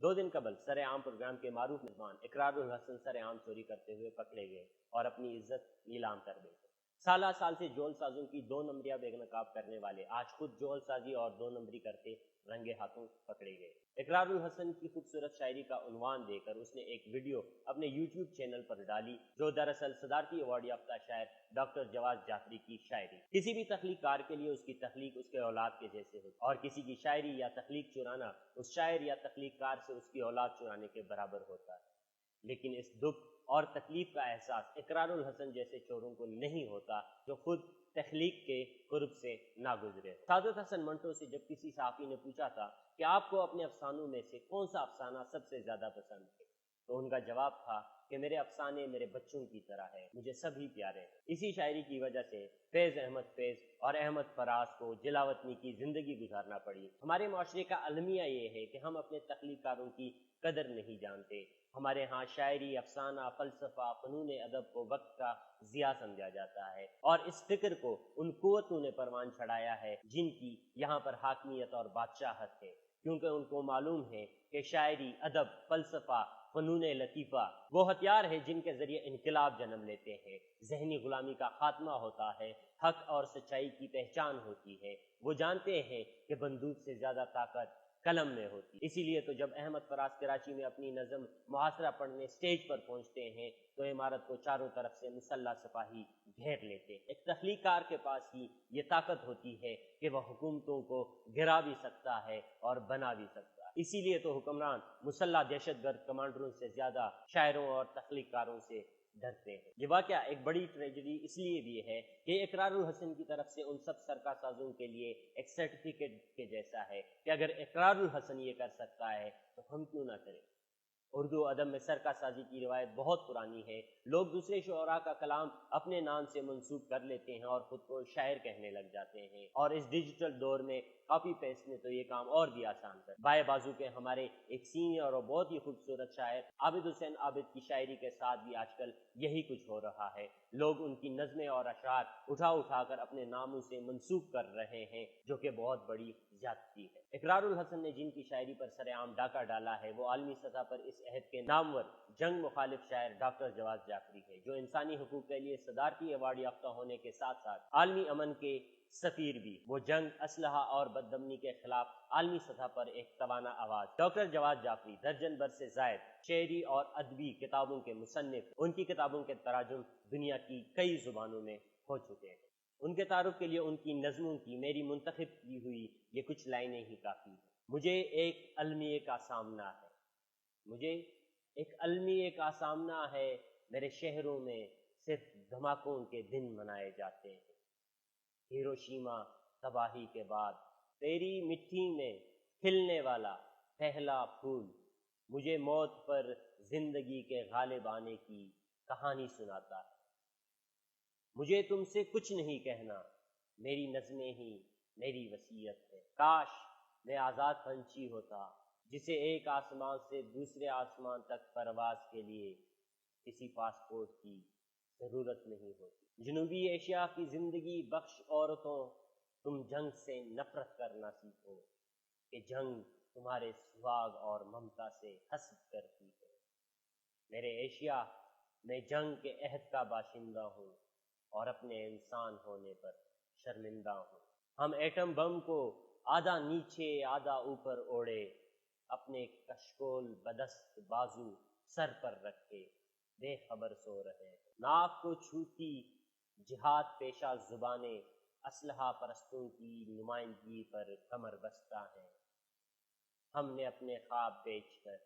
2 دن قبل سر عام پروگرام کے معروف میزبان اقرار الحسن سر عام چوری کرتے ہوئے پکڑے گئے اور اپنی عزت نیلام کر گئے۔ سالہ سال سے جول سازوں کی 2 نمبریاں بے نقاب کرنے والے آج خود جول سازی اور 2 نمبری کرتے رنگے ہاتھوں پکڑے گئے۔ اقرار الحسن کی خوبصورت شاعری کا عنوان دے کر اس نے ایک ویڈیو اپنے یوٹیوب چینل پر ڈالی جو دراصل صدارتی ایوارڈ یافتہ شاعر ڈاکٹر جواز جعفری کی شاعری۔ کسی بھی تخلیق کار کے لیے اس کی تخلیق اس کے اولاد کے جیسے ہوتی اور کسی کی شاعری یا تخلیق چرانا اس شاعر یا تخلیق کار سے اس کی اولاد چرانے کے برابر ہوتا ہے، لیکن اس دکھ اور تکلیف کا احساس اقرار الحسن جیسے چوروں کو نہیں ہوتا جو خود تخلیق کے قرب سے نہ گزرے۔ سعادت حسن منٹو سے جب کسی صحافی نے پوچھا تھا کہ آپ کو اپنے افسانوں میں سے کون سا افسانہ سب سے زیادہ پسند ہے، تو ان کا جواب تھا کہ میرے افسانے میرے بچوں کی طرح ہے، مجھے سبھی پیارے ہیں۔ اسی شاعری کی وجہ سے فیض احمد فیض اور احمد فراز کو جلاوطنی کی زندگی گزارنا پڑی۔ ہمارے معاشرے کا المیہ یہ ہے کہ ہم اپنے تخلیق کاروں کی قدر نہیں جانتے۔ ہمارے ہاں شاعری، افسانہ، فلسفہ، فنون ادب کو وقت کا ضیاع سمجھا جاتا ہے اور اس فکر کو ان قوتوں نے پروان چڑھایا ہے جن کی یہاں پر حاکمیت اور بادشاہت ہے، کیونکہ ان کو معلوم ہے کہ شاعری، ادب، فلسفہ، فنون لطیفہ وہ ہتھیار ہے جن کے ذریعے انقلاب جنم لیتے ہیں، ذہنی غلامی کا خاتمہ ہوتا ہے، حق اور سچائی کی پہچان ہوتی ہے۔ وہ جانتے ہیں کہ بندوق سے زیادہ طاقت قلم میں ہوتی۔ اسی لیے تو جب احمد فراز کراچی میں اپنی نظم محاصرہ پڑھنے سٹیج پر پہنچتے ہیں تو عمارت کو چاروں طرف سے مسلح سپاہی گھیر لیتے ہیں۔ ایک تخلیق کار کے پاس ہی یہ طاقت ہوتی ہے کہ وہ حکومتوں کو گرا بھی سکتا ہے اور بنا بھی سکتا ہے۔ اسی لیے تو حکمران مسلح دہشت گرد کمانڈروں سے زیادہ شاعروں اور تخلیق کاروں سے ڈرتے ہیں۔ یہ واقعہ ایک بڑی ٹریجڈی اس لیے بھی ہے کہ اقرار الحسن کی طرف سے ان سب سرکہ سازوں کے لیے ایک سرٹیفکیٹ کے جیسا ہے کہ اگر اقرار الحسن یہ کر سکتا ہے تو ہم کیوں نہ کریں۔ اردو ادب میں سرکہ سازی کی روایت بہت پرانی ہے۔ لوگ دوسرے شعراء کا کلام اپنے نام سے منسوب کر لیتے ہیں اور خود کو شاعر کہنے لگ جاتے ہیں، اور اس ڈیجیٹل دور میں کاپی پیسٹ نے تو یہ کام اور بھی آسان کر۔ بائیں بازو کے ہمارے ایک سینئر اور بہت ہی خوبصورت شاعر عابد حسین عابد کی شاعری کے ساتھ بھی آج کل یہی کچھ ہو رہا ہے۔ لوگ ان کی نظمیں اور اشعار اٹھا کر اپنے ناموں سے منسوب کر رہے ہیں، جو کہ بہت بڑی زیادتی ہے۔ اقرار الحسن نے جن کی شاعری پر سر عام ڈاکہ ڈالا ہے وہ عالمی سطح پر اس عہد کے نامور جنگ مخالف شاعر ڈاکٹر جواز جعفری ہے، جو انسانی حقوق کے لیے صدارتی ایوارڈ یافتہ ہونے کے ساتھ ساتھ عالمی امن کے سفیر بھی۔ وہ جنگ، اسلحہ اور بدامنی کے خلاف عالمی سطح پر ایک توانا آواز۔ ڈاکٹر جواز جعفری درجن بھر سے زائد شعری اور ادبی کتابوں کے مصنف۔ ان کی کتابوں کے تراجم دنیا کی کئی زبانوں میں ہو چکے ہیں۔ ان کے تعارف کے لیے ان کی نظموں کی میری منتخب کی ہوئی یہ کچھ لائنیں ہی کافی ہیں۔ مجھے ایک المیے کا سامنا ہے، مجھے ایک المیے کا سامنا ہے، میرے شہروں میں صرف دھماکوں کے دن منائے جاتے ہیں۔ ہیروشیما تباہی کے بعد تیری مٹی میں کھلنے والا پہلا پھول مجھے موت پر زندگی کے غالب آنے کی کہانی سناتا ہے۔ مجھے تم سے کچھ نہیں کہنا، میری نظمیں ہی میری وصیت ہے۔ کاش میں آزاد پنچھی ہوتا جسے ایک آسمان سے دوسرے آسمان تک پرواز کے لیے کسی پاسپورٹ کی ضرورت نہیں ہوتی۔ جنوبی ایشیا کی زندگی بخش عورتوں، تم جنگ سے نفرت کرنا سیکھو کہ جنگ تمہارے سہاگ اور ممتا سے حسد کرتی ہے۔ میرے ایشیا میں جنگ کے عہد کا باشندہ ہوں اور اپنے انسان ہونے پر شرمندہ ہوں۔ ہم ایٹم بم کو آدھا نیچے آدھا اوپر اوڑے، اپنے کشکول بدست بازو سر پر رکھے بے خبر سو رہے ہیں۔ ناک کو چھوتی جہاد پیشہ زبانیں اسلحہ پرستوں کی نمائندگی پر کمر بستہ ہیں۔ ہم نے اپنے خواب بیچ کر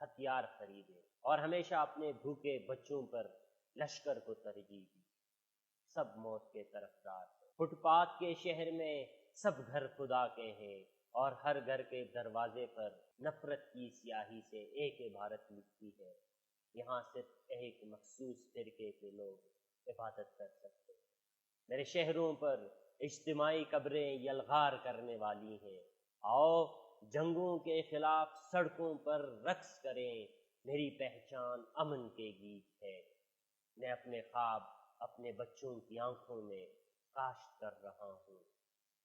ہتھیار خریدے اور ہمیشہ اپنے بھوکے بچوں پر لشکر کو ترجیح دی۔ سب موت کے طرفدار ہیں۔ فٹ پاتھ کے شہر میں سب گھر خدا کے ہیں اور ہر گھر کے دروازے پر نفرت کی سیاہی سے ایک عبارت لکھی ہے، یہاں صرف ایک مخصوص فرقے کے لوگ عبادت کر سکتے ہیں۔ میرے شہروں پر اجتماعی قبریں یلغار کرنے والی ہیں، آؤ جنگوں کے خلاف سڑکوں پر رقص کریں، میری پہچان امن کے گیت ہے۔ میں اپنے خواب اپنے بچوں کی آنکھوں میں کاشت کر رہا ہوں،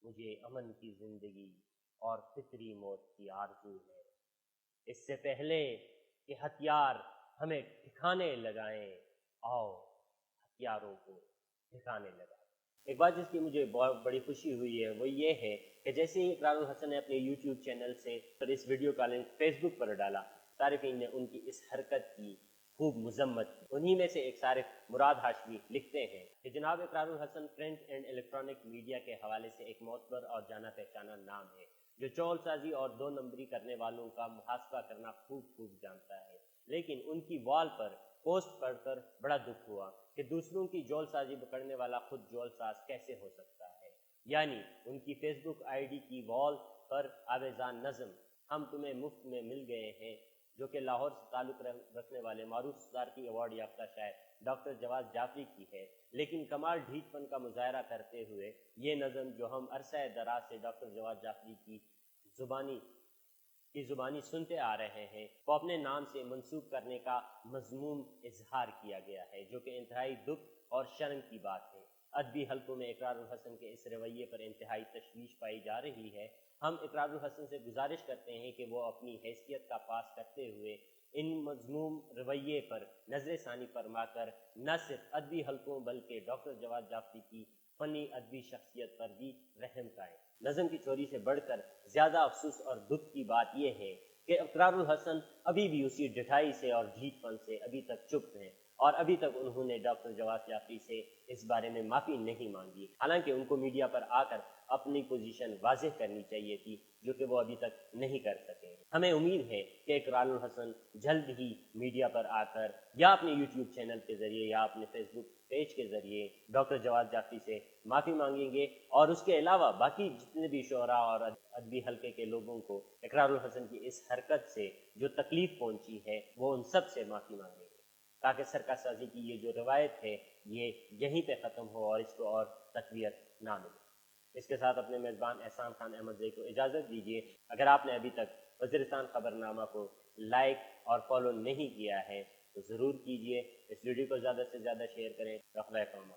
مجھے امن کی زندگی اور فطری موت کی آرزو ہے۔ اس سے پہلے کہ ہتھیار ہمیں ٹھکانے لگائیں، آؤ ہتھیاروں کو ٹھکانے لگائیں۔ ایک بات جس کی مجھے بہت بڑی خوشی ہوئی ہے وہ یہ ہے کہ جیسے ہی اقرار الحسن نے اپنے یوٹیوب چینل سے اس ویڈیو کا لنک فیس بک پر ڈالا، صارفین نے ان کی اس حرکت کی خوب مذمت کی۔ انہی میں سے ایک صارف مراد ہاشمی لکھتے ہیں کہ جناب اقرار الحسن پرنٹ اینڈ الیکٹرانک میڈیا کے حوالے سے ایک معتبر اور جانا پہچانا نام ہے، جو چول سازی اور دو نمبری کرنے والوں کا محاسبہ کرنا خوب جانتا ہے، لیکن ان کی وال پر پوسٹ پڑھ کر بڑا دکھ ہوا کہ دوسروں کی جول سازی پکڑنے والا خود جول ساز کیسے ہو سکتا ہے۔ یعنی ان کی فیس بک آئی ڈی کی وال پر آویزان نظم ہم تمہیں مفت میں مل گئے ہیں، جو کہ لاہور سے تعلق رکھنے والے معروف صدارتی ایوارڈ یافتہ شاعر ڈاکٹر جواد جعفری کی ہے، لیکن کمال ڈھیٹ پن کا مظاہرہ کرتے ہوئے یہ نظم جو ہم عرصہ دراز سے ڈاکٹر جواد جعفری کی زبانی سنتے آ رہے ہیں، وہ اپنے نام سے منسوب کرنے کا مضموم اظہار کیا گیا ہے، جو کہ انتہائی دکھ اور شرم کی بات ہے۔ ادبی حلقوں میں اقرار الحسن کے اس رویے پر انتہائی تشویش پائی جا رہی ہے۔ ہم اقرار الحسن سے گزارش کرتے ہیں کہ وہ اپنی حیثیت کا پاس کرتے ہوئے ان مذموم رویے پر نظر ثانی فرما کر نہ صرف ادبی حلقوں بلکہ ڈاکٹر جواد جعفری کی فنی ادبی شخصیت پر بھی رحم کریں۔ نظم کی چوری سے بڑھ کر زیادہ افسوس اور دکھ کی بات یہ ہے کہ اقرار الحسن ابھی بھی اسی ڈھٹائی سے اور ڈھیٹ پن سے ابھی تک چپ ہیں، اور ابھی تک انہوں نے ڈاکٹر جواد جعفری سے اس بارے میں معافی نہیں مانگی، حالانکہ ان کو میڈیا پر آ کر اپنی پوزیشن واضح کرنی چاہیے تھی، جو کہ وہ ابھی تک نہیں کر سکے۔ ہمیں امید ہے کہ اقرار الحسن جلد ہی میڈیا پر آ کر یا اپنے یوٹیوب چینل کے ذریعے یا اپنے فیس بک پیج کے ذریعے ڈاکٹر جواد جعفری سے معافی مانگیں گے، اور اس کے علاوہ باقی جتنے بھی شعراء اور ادبی حلقے کے لوگوں کو اقرار الحسن کی اس حرکت سے جو تکلیف پہنچی ہے وہ ان سب سے معافی مانگیں گے، تاکہ سرکش سازی کی یہ جو روایت ہے یہ یہیں پہ ختم ہو اور اس کو اور تقویت نہ ملے۔ اس کے ساتھ اپنے میزبان احسان خان احمد زئی کو اجازت دیجیے۔ اگر آپ نے ابھی تک وزیرستان خبرنامہ کو لائک اور فالو نہیں کیا ہے تو ضرور کیجیے، اس ویڈیو کو زیادہ سے زیادہ شیئر کریں۔ رخلۂ قوم۔